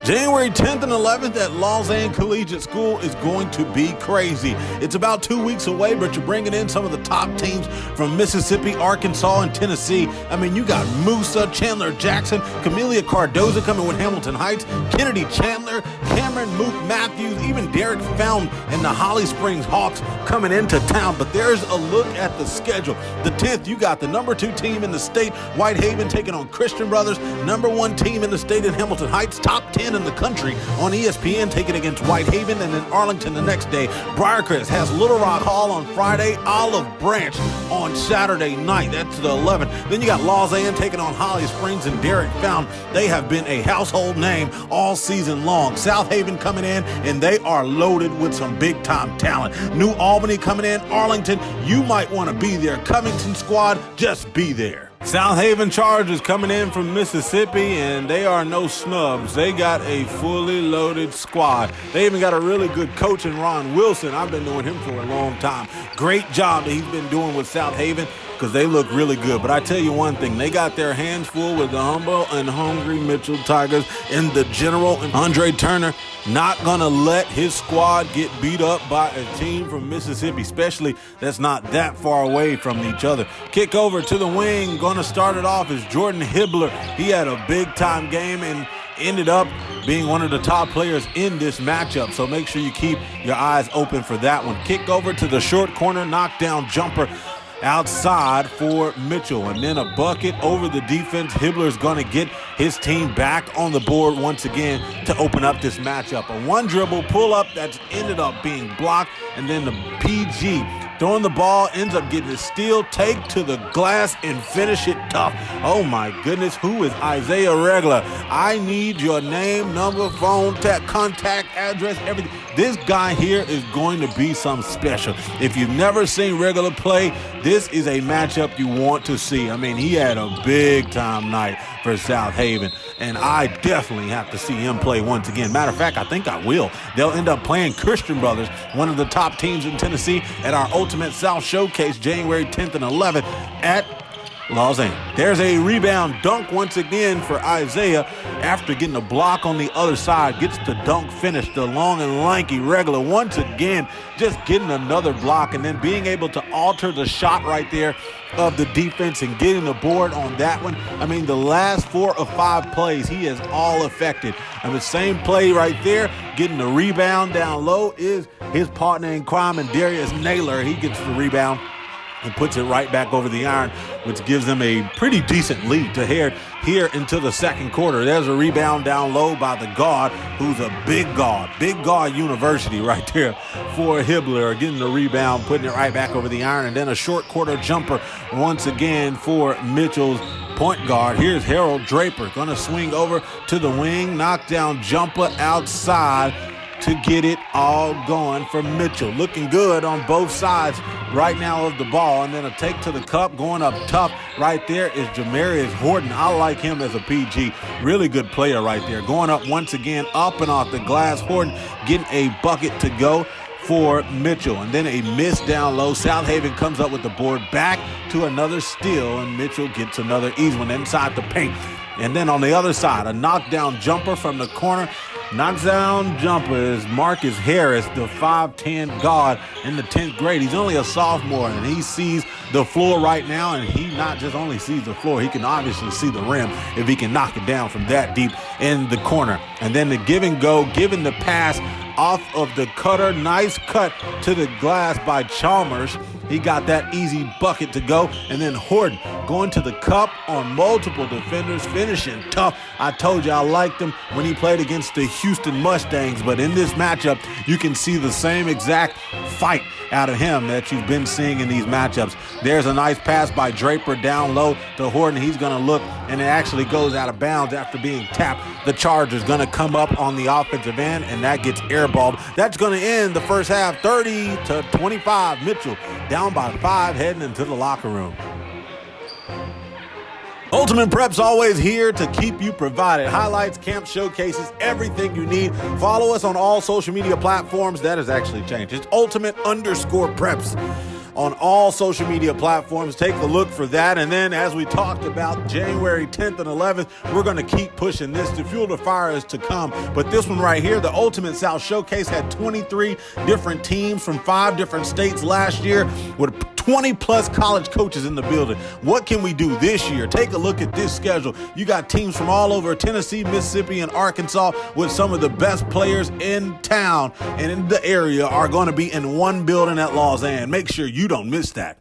January 10th and 11th at Lausanne Collegiate School is going to be crazy. It's about 2 weeks away, but you're bringing in some of the top teams from Mississippi, Arkansas, and Tennessee. I mean, you got Musa, Chandler Jackson, Camellia Cardoza coming with Hamilton Heights, Kennedy Chandler, Cameron Mook Matthews, even Derek Fountain and the Holly Springs Hawks coming into town. But there's a look at the schedule. The 10th, you got the number 2 team in the state, Whitehaven, taking on Christian Brothers, number 1 team in the state in Hamilton Heights, top 10 in the country on ESPN, taking against Whitehaven, and then Arlington the next day. Briarcrest has Little Rock Hall on Friday, Olive Branch on Saturday night. That's the 11th. Then you got Lausanne taking on Holly Springs and Derek Fountain. They have been a household name all season long. Southaven coming in, and they are loaded with some big-time talent. New Albany coming in, Arlington, you might want to be there. Covington squad, just be there. Southaven Chargers coming in from Mississippi, and they are no snubs. They got a fully loaded squad. They even got a really good coach in Ron Wilson. I've been knowing him for a long time. Great job that he's been doing with Southaven, because they look really good. But I tell you one thing, they got their hands full with the humble and hungry Mitchell Tigers and the general and Andre Turner. Not going to let his squad get beat up by a team from Mississippi, especially that's not that far away from each other. Kick over to the wing. Going to start it off is Jordan Hibbler. He had a big-time game and ended up being one of the top players in this matchup. So make sure you keep your eyes open for that one. Kick over to the short corner, knockdown jumper outside for Mitchell, and then a bucket over the defense. Hibbler's going to get his team back on the board once again to open up this matchup. A one dribble pull up that's ended up being blocked, and then the PG throwing the ball ends up getting a steal, take to the glass, and finish it tough. Oh my goodness, who is Isaiah Regler? I need your name, number, phone, contact, address, everything. This guy here is going to be something special. If you've never seen Regler play, this is a matchup you want to see. I mean, he had a big time night for Southaven, and I definitely have to see him play once again. Matter of fact, I think I will. They'll end up playing Christian Brothers, one of the top teams in Tennessee, at our Ultimate South Showcase January 10th and 11th at Lausanne. There's a rebound dunk once again for Isaiah after getting a block on the other side. Gets the dunk finish. The long and lanky Regler once again just getting another block, and then being able to alter the shot right there of the defense and getting the board on that one. I mean, the last 4 or 5 plays, he is all affected. And the same play right there, getting the rebound down low, is his partner in crime, and Darius Naylor. He gets the rebound and puts it right back over the iron, which gives them a pretty decent lead to head here into the second quarter. There's a rebound down low by the guard, who's a big guard university right there for Hibbler, getting the rebound, putting it right back over the iron, and then a short quarter jumper once again for Mitchell's point guard. Here's Harold Draper, going to swing over to the wing, knockdown jumper outside to get it all going for Mitchell. Looking good on both sides right now of the ball, and then a take to the cup, going up tough right there is Jamarius Horton. I like him as a PG. Really good player right there. Going up once again, up and off the glass. Horton getting a bucket to go for Mitchell, and then a miss down low. Southaven comes up with the board, back to another steal, and Mitchell gets another easy one inside the paint. And then on the other side, a knockdown jumper from the corner. Knockdown jumper is Marcus Harris, the 5'10 guard in the 10th grade. He's only a sophomore, and he sees the floor right now, and he not just only sees the floor, he can obviously see the rim if he can knock it down from that deep in the corner. And then the give and go, giving the pass off of the cutter. Nice cut to the glass by Chalmers. He got that easy bucket to go. And then Horton going to the cup on multiple defenders, finishing tough. I told you I liked him when he played against the Houston Mustangs, but in this matchup, you can see the same exact fight out of him that you've been seeing in these matchups. There's a nice pass by Draper down low to Horton. He's going to look, and it actually goes out of bounds after being tapped. The Chargers going to come up on the offensive end, and that gets airballed. That's going to end the first half 30-25. Mitchell down by 5, heading into the locker room. Ultimate Prep's always here to keep you provided. Highlights, camp showcases, everything you need. Follow us on all social media platforms. That has actually changed. It's Ultimate_Preps. on all social media platforms. Take a look for that. And then, as we talked about, January 10th and 11th, we're going to keep pushing this. The fuel to fire is to come. But this one right here, the Ultimate South Showcase, had 23 different teams from 5 different states last year with 20 plus college coaches in the building. What can we do this year? Take a look at this schedule. You got teams from all over Tennessee, Mississippi, and Arkansas with some of the best players in town and in the area are going to be in one building at Lausanne. Make sure you don't miss that.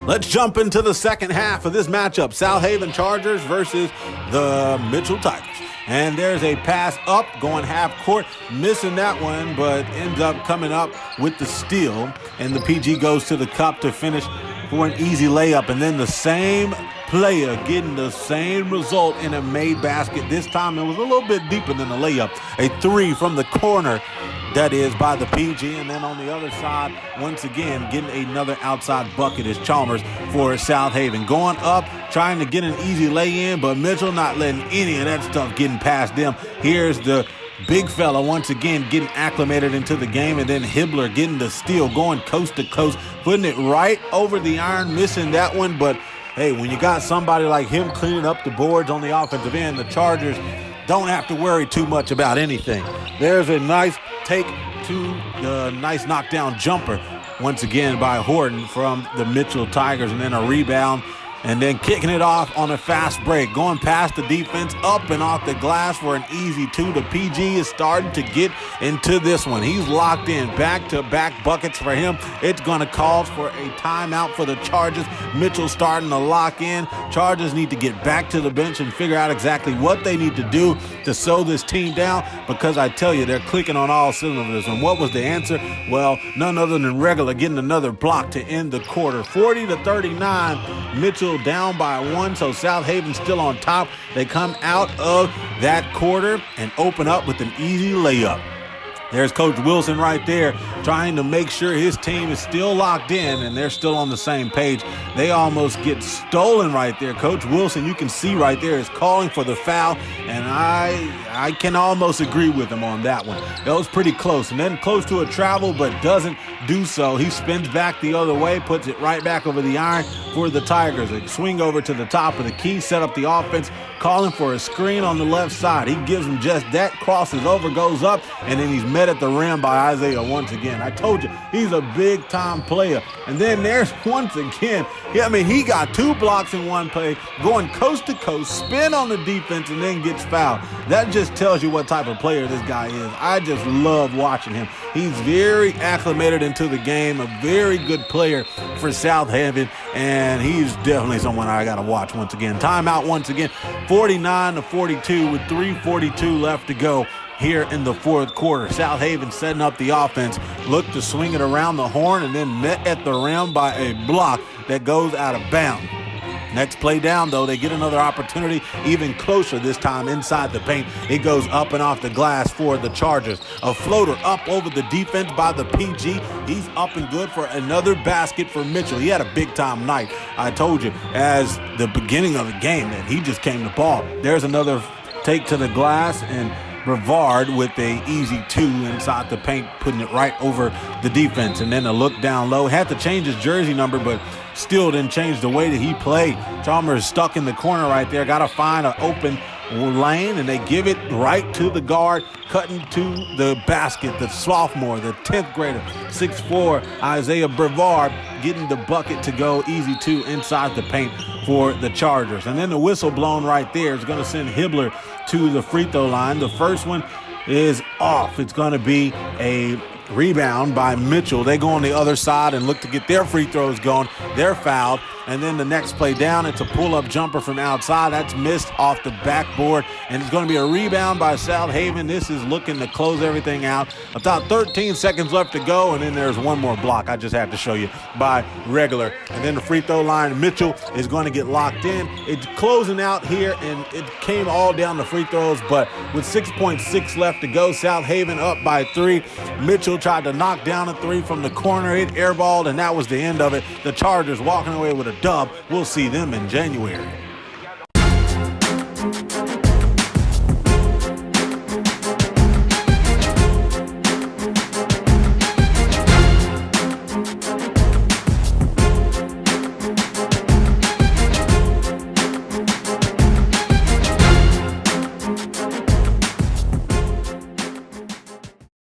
Let's jump into the second half of this matchup. Southaven Chargers versus the Mitchell Tigers. And there's a pass up, going half court, missing that one, but ends up coming up with the steal. And the PG goes to the cup to finish for an easy layup. And then the same player getting the same result in a made basket. This time it was a little bit deeper than the layup. A 3 from the corner, that is by the PG. And then on the other side, once again, getting another outside bucket is Chalmers for Southaven. Going up, trying to get an easy lay-in, but Mitchell not letting any of that stuff getting past them. Here's the big fella once again getting acclimated into the game, and then Hibbler getting the steal, going coast to coast, putting it right over the iron, missing that one. But hey, when you got somebody like him cleaning up the boards on the offensive end, the Chargers don't have to worry too much about anything. There's a nice take to the nice knockdown jumper once again by Horton from the Mitchell Tigers, and then a rebound, and then kicking it off on a fast break, going past the defense, up and off the glass for an easy 2. The PG is starting to get into this one. He's locked in, back-to-back buckets for him. It's going to call for a timeout for the Chargers. Mitchell starting to lock in. Chargers need to get back to the bench and figure out exactly what they need to do to slow this team down, because I tell you, they're clicking on all cylinders. And what was the answer? Well, none other than Regular getting another block to end the quarter. 40-39, Mitchell down by 1, so Southaven still on top. They come out of that quarter and open up with an easy layup. There's Coach Wilson right there trying to make sure his team is still locked in and they're still on the same page. They almost get stolen right there. Coach Wilson, you can see right there, is calling for the foul, and I can almost agree with him on that one. That was pretty close. And then close to a travel, but doesn't do so. He spins back the other way, puts it right back over the iron for the Tigers. They swing over to the top of the key, set up the offense, calling for a screen on the left side. He gives them just that, crosses over, goes up, and then he's met at the rim by Isaiah once again. I told you, he's a big-time player. And then there's once again, he got 2 blocks in one play, going coast to coast, spin on the defense, and then gets fouled. That just tells you what type of player this guy is. I just love watching him. He's very acclimated into the game, a very good player for Southaven, and he's definitely someone I got to watch once again. Timeout once again, 49-42 with 3:42 left to go here in the fourth quarter. Southaven setting up the offense, looked to swing it around the horn, and then met at the rim by a block that goes out of bounds. Next play down, though, they get another opportunity, even closer this time inside the paint. It goes up and off the glass for the Chargers. A floater up over the defense by the PG. He's up and good for another basket for Mitchell. He had a big-time night. I told you, as the beginning of the game, that he just came to ball. There's another take to the glass, and Brevard with a easy 2 inside the paint, putting it right over the defense. And then a look down low. Had to change his jersey number, but still didn't change the way that he played. Chalmers stuck in the corner right there. Got to find an open lane, and they give it right to the guard, cutting to the basket, the sophomore, the 10th grader, 6'4", Isaiah Brevard, getting the bucket to go easy 2 inside the paint for the Chargers. And then the whistle blown right there is going to send Hibbler to the free throw line. The first one is off. It's going to be a rebound by Mitchell. They go on the other side and look to get their free throws going. They're fouled. And then the next play down, it's a pull-up jumper from outside. That's missed off the backboard. And it's going to be a rebound by Southaven. This is looking to close everything out. About 13 seconds left to go. And then there's one more block I just have to show you by Regular. And then the free throw line, Mitchell is going to get locked in. It's closing out here, and it came all down the free throws. But with 6.6 left to go, Southaven up by 3. Mitchell tried to knock down a 3 from the corner. It airballed, and that was the end of it. The Chargers walking away with a dub. We'll see them in January.